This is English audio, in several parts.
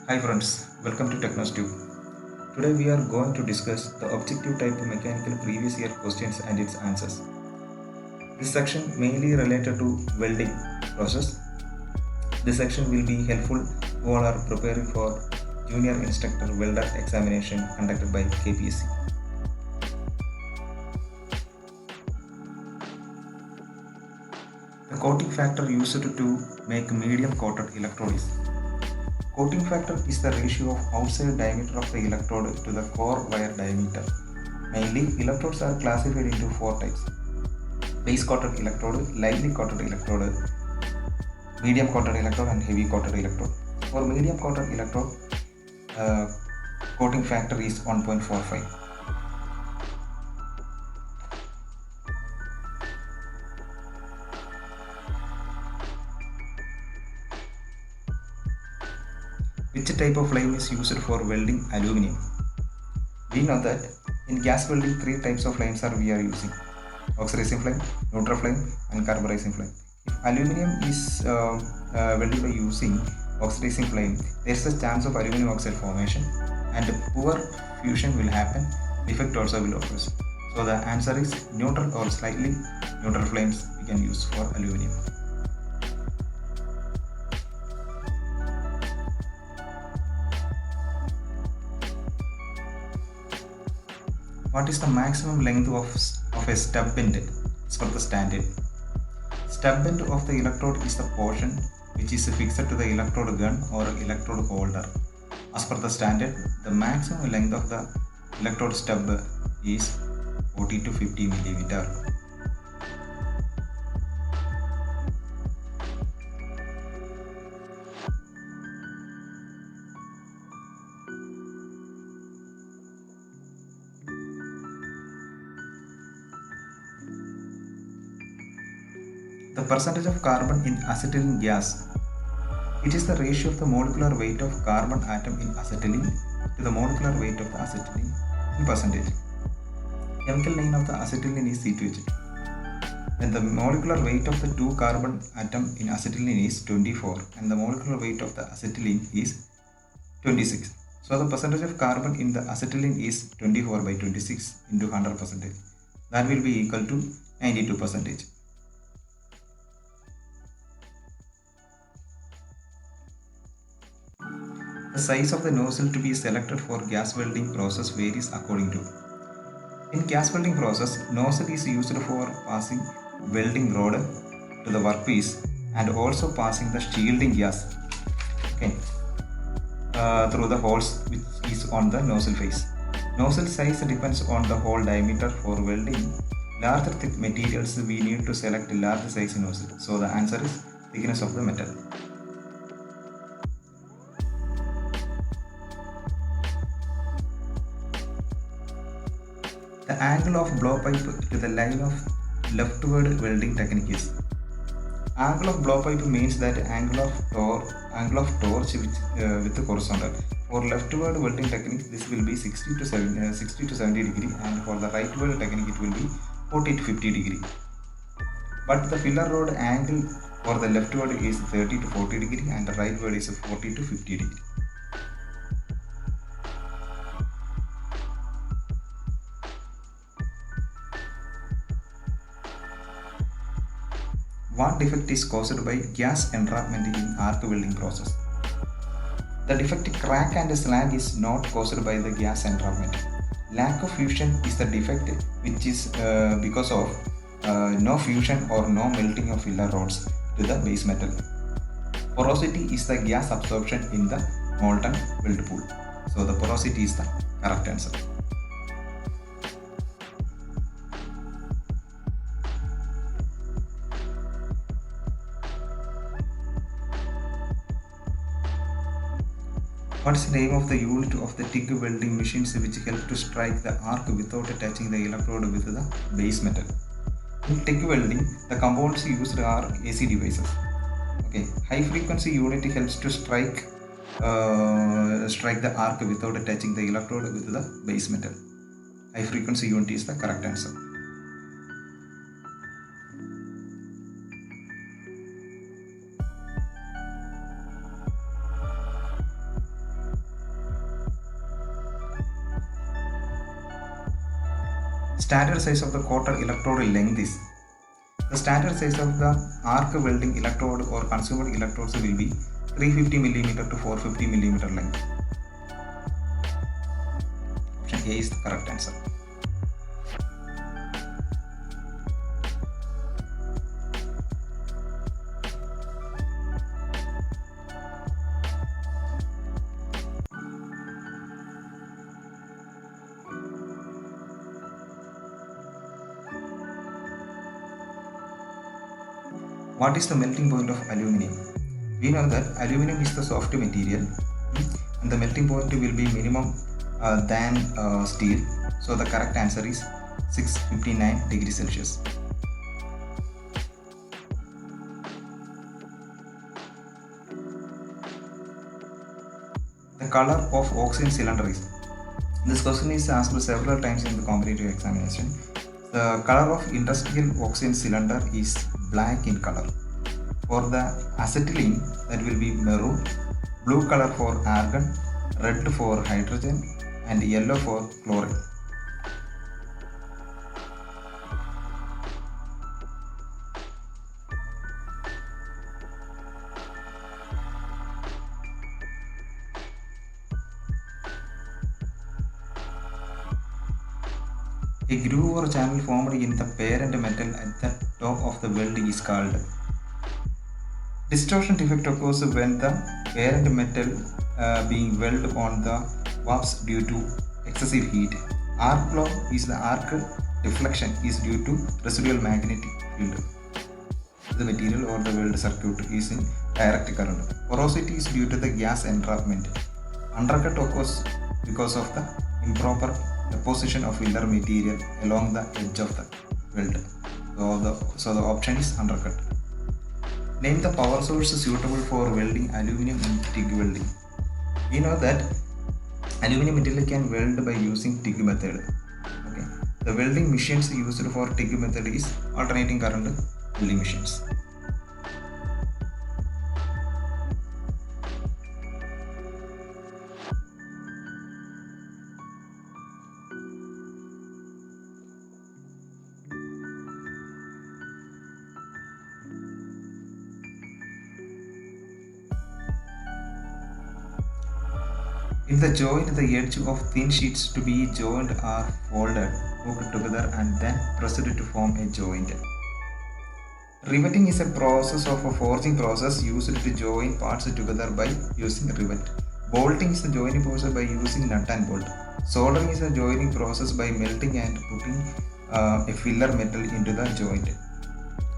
Hi friends, welcome to TechnoStube. Today we are going to discuss the objective type mechanical previous year questions and its answers. This section mainly related to welding process. This section will be helpful who all are preparing for junior instructor welder examination conducted by KPSC. The coating factor used to make medium coated electrode is. Coating factor is the ratio of outside diameter of the electrode to the core wire diameter. Mainly, electrodes are classified into four types: base coated electrode, lightly coated electrode, medium coated electrode, and heavy coated electrode. For medium coated electrode, uh, coating factor is 1.45. Which type of flame is used for welding aluminum? We know that in gas welding, three types of flames we are using: oxidizing flame, neutral flame, and carburizing flame. If aluminum is welded by using oxidizing flame, there is a chance of aluminum oxide formation and poor fusion will happen. Defect also will occur. So the answer is neutral or slightly neutral flames we can use for aluminum. What is the maximum length of a stub bend as per the standard? Stub bend of the electrode is the portion which is fixed to the electrode gun or electrode holder. As per the standard, the maximum length of the electrode stub is 40 to 50 millimeter. The percentage of carbon in acetylene gas. It is the ratio of the molecular weight of carbon atom in acetylene to the molecular weight of the acetylene in percentage. Chemical name of the acetylene is C2H2. When the molecular weight of the two carbon atom in acetylene is 24 and the molecular weight of the acetylene is 26. So the percentage of carbon in the acetylene is 24 by 26 into 100%. That will be equal to 92%. The size of the nozzle to be selected for gas welding process varies according to. In gas welding process, nozzle is used for passing welding rod to the workpiece and also passing the shielding gas, okay, through the holes which is on the nozzle face. Nozzle size depends on the hole diameter. For welding larger thick materials, we need to select large size nozzle. So the answer is thickness of the metal. The angle of blowpipe to the line of leftward welding technique is. Angle of blowpipe means that angle of torch with the horizontal. For leftward welding technique, this will be 60 to 70 degree, and for the rightward technique, it will be 40 to 50 degree. But the filler rod angle for the leftward is 30 to 40 degree, and the rightward is 40 to 50 degree. What defect is caused by gas entrapment in arc welding process? The defect crack and slag is not caused by the gas entrapment. Lack of fusion is the defect, which is because of no fusion or no melting of filler rods to the base metal. Porosity is the gas absorption in the molten weld pool. So the porosity is the correct answer. What is the name of the unit of the TIG welding machines which help to strike the arc without touching the electrode with the base metal? In TIG welding, the components used are AC devices. Okay, high frequency unit helps to strike the arc without touching the electrode with the base metal. High frequency unit is the correct answer. standard size of the coated electrode length is. The standard size of the arc welding electrode or consumer electrodes will be 350 mm to 450 mm length. Option A is the correct answer. What is the melting point of aluminum? We know that aluminum is the soft material and the melting point will be minimum than steel. So the correct answer is 659 degrees Celsius. The color of oxygen cylinder is. This question is asked several times in the competitive examination. The color of industrial oxygen cylinder is black in color. For the acetylene, that will be maroon, blue color for argon, red for hydrogen, and yellow for chlorine. A groove or channel formed in the parent metal at the top of the weld is called. Distortion defect occurs when the parent metal being welded on the warps due to excessive heat. Arc flow is the arc deflection is due to residual magnetic field. The material or the weld circuit is in direct current. Porosity is due to the gas entrapment. Undercut occurs because of the improper deposition of filler material along the edge of the weld. So the option is undercut. Name the power source suitable for welding aluminum in TIG welding. We know that aluminum material can weld by using TIG method. Okay. The welding machines used for TIG method is alternating current welding machines. In the joint, the edge of thin sheets to be joined are folded, hooked together and then pressed to form a joint. Riveting is a process of a forging process used to join parts together by using rivet. Bolting is the joining process by using nut and bolt. Soldering is a joining process by melting and putting a filler metal into the joint.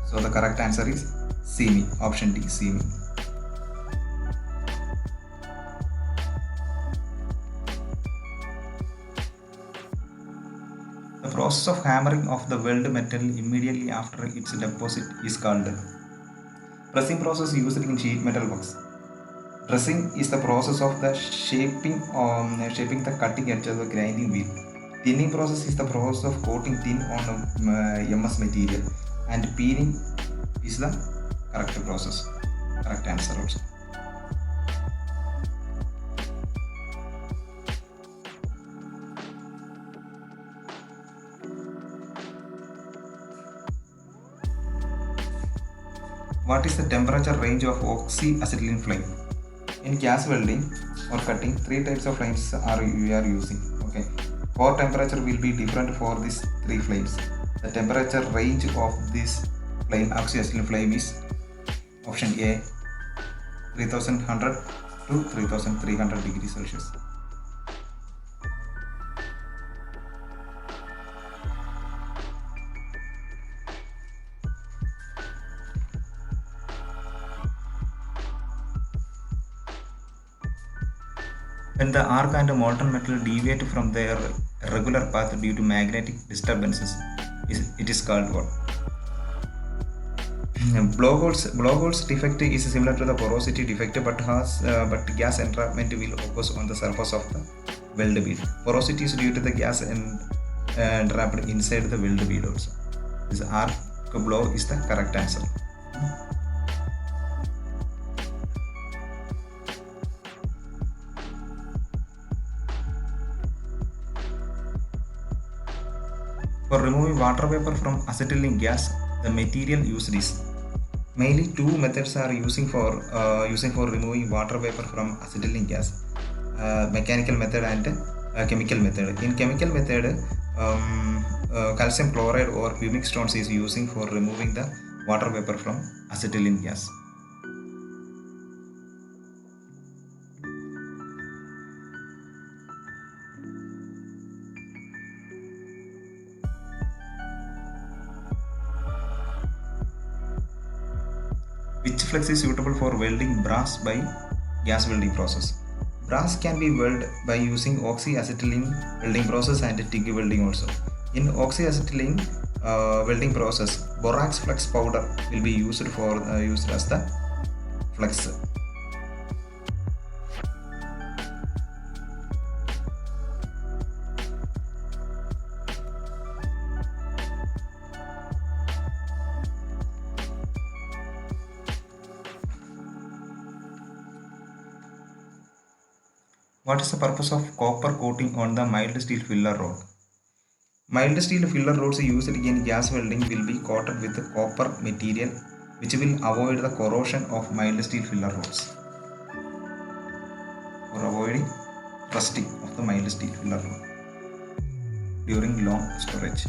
So the correct answer is seaming. Option D, seaming. The process of hammering of the weld metal immediately after its deposit is called. Pressing process used in sheet metal works. Pressing is the process of the shaping the cutting edge of the grinding wheel. Tinning process is the process of coating tin on MS material, and peeling is the correct process. Correct answer also. What is the temperature range of oxyacetylene flame? In gas welding or cutting, 3 types of flames we are using. Okay, core temperature will be different for these 3 flames. The temperature range of this flame, oxyacetylene flame, is option A, 3100 to 3300 degrees Celsius. When the arc and molten metal deviate from their regular path due to magnetic disturbances, it is called what? Blowholes defect is similar to the porosity defect, but gas entrapment will occur on the surface of the weld bead. Porosity is due to the gas entrapped inside the weld bead also. This arc blow is the correct answer. For removing water vapor from acetylene gas, the material used is mainly two methods are using for removing water vapor from acetylene gas: mechanical method and chemical method. In chemical method, calcium chloride or pumic stones is using for removing the water vapor from acetylene gas. Which flex is suitable for welding brass by gas welding process? Brass can be welded by using oxyacetylene welding process and TIG welding also. In oxyacetylene welding process, borax flex powder will be used as the flex. What is the purpose of copper coating on the mild steel filler rod? Mild steel filler rods used in gas welding will be coated with copper material, which will avoid the corrosion of mild steel filler rods, or avoiding rusting of the mild steel filler rod during long storage.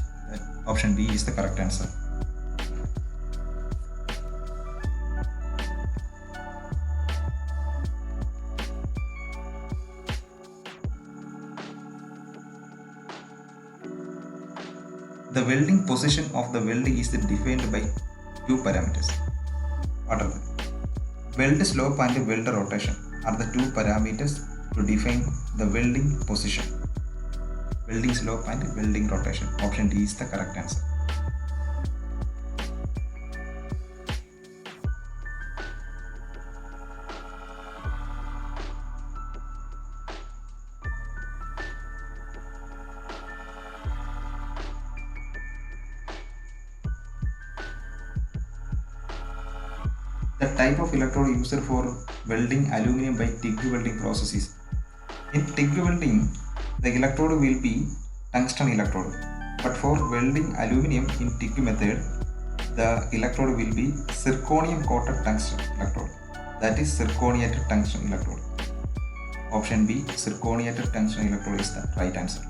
Option B is the correct answer. The welding position of the weld is defined by two parameters. What are they? Weld slope and weld rotation are the two parameters to define the welding position. Welding slope and welding rotation. Option D is the correct answer. The type of electrode used for welding aluminum by TIG welding process is: in TIG welding, the electrode will be tungsten electrode, but for welding aluminum in TIG method, the electrode will be zirconium coated tungsten electrode, that is zirconiated tungsten electrode. Option B, zirconiated tungsten electrode, is the right answer.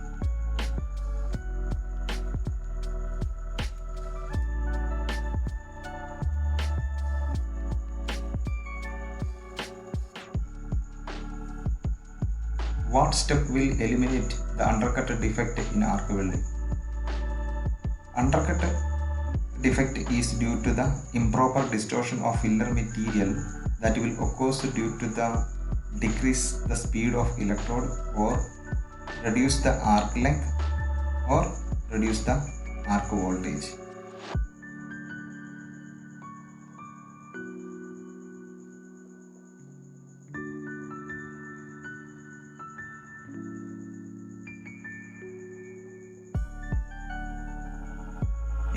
What step will eliminate the undercut defect in arc welding? Undercut defect is due to the improper distortion of filler material that will occur due to the decrease the speed of electrode, or reduce the arc length, or reduce the arc voltage.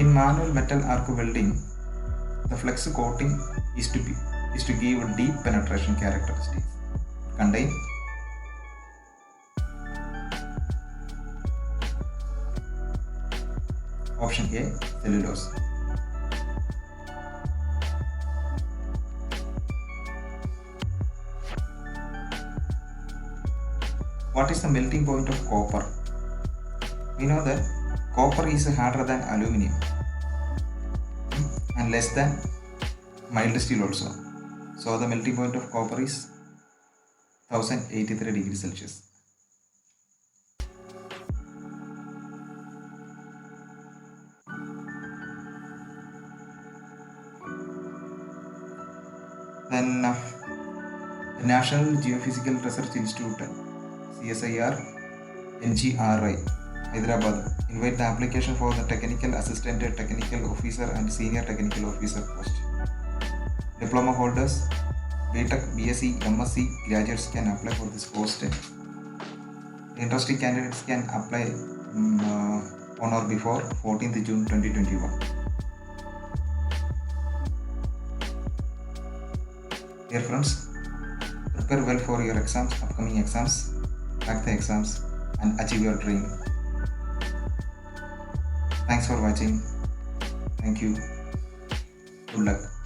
In manual metal arc welding, the flex coating is to give deep penetration characteristics. Contain option A, cellulose. What is the melting point of copper? We know that copper is harder than aluminum and less than mild steel also. So the melting point of copper is 1083 degrees Celsius. Then the National Geophysical Research Institute, CSIR, NGRI, Hyderabad, invite the application for the technical assistant, technical officer and senior technical officer post. Diploma holders, BTech, BSc, MSc graduates can apply for this post. Interested candidates can apply on or before 14th June 2021. Dear friends, prepare well for your exams, upcoming exams, crack the exams and achieve your dream. Thanks for watching. Thank you. Good luck.